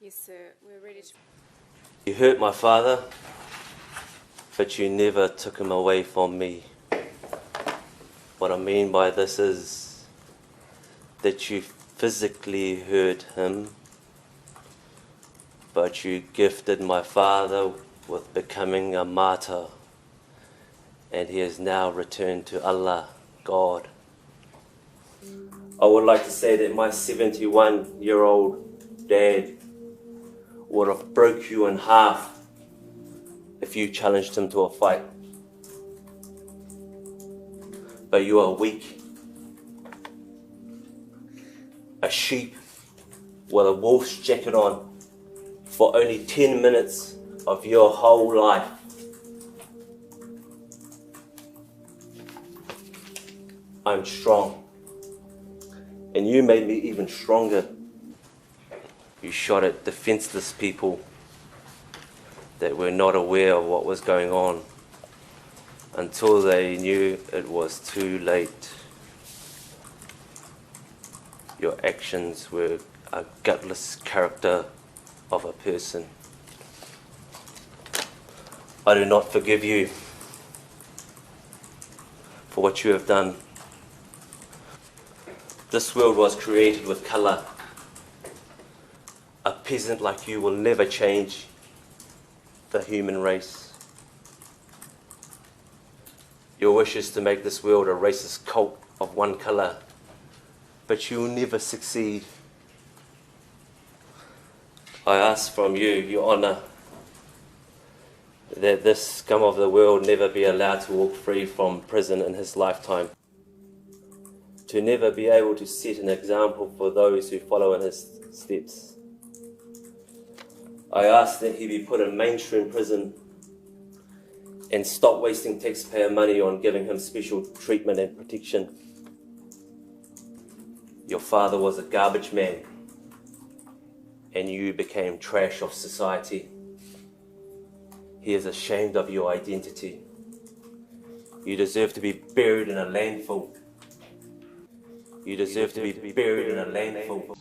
Yes, sir. We're ready to... You hurt my father, but you never took him away from me. What I mean by this is that you physically hurt him, but you gifted my father with becoming a martyr, and he has now returned to Allah, God. I would like to say that my 71-year-old dad would have broke you in half if you challenged him to a fight. But you are weak. A sheep with a wolf's jacket on for only 10 minutes of your whole life. I'm strong. And you made me even stronger. You shot at defenseless people that were not aware of what was going on until they knew it was too late. Your actions were a gutless character of a person. I do not forgive you for what you have done. This world was created with colour. A peasant like you will never change the human race. Your wish is to make this world a racist cult of one colour, but you will never succeed. I ask from you, Your Honour, that this scum of the world never be allowed to walk free from prison in his lifetime, to never be able to set an example for those who follow in his steps. I ask that he be put in mainstream prison and stop wasting taxpayer money on giving him special treatment and protection. Your father was a garbage man, and you became trash of society. He is ashamed of your identity. You deserve to be buried in a landfill. You deserve to be buried in a landfill.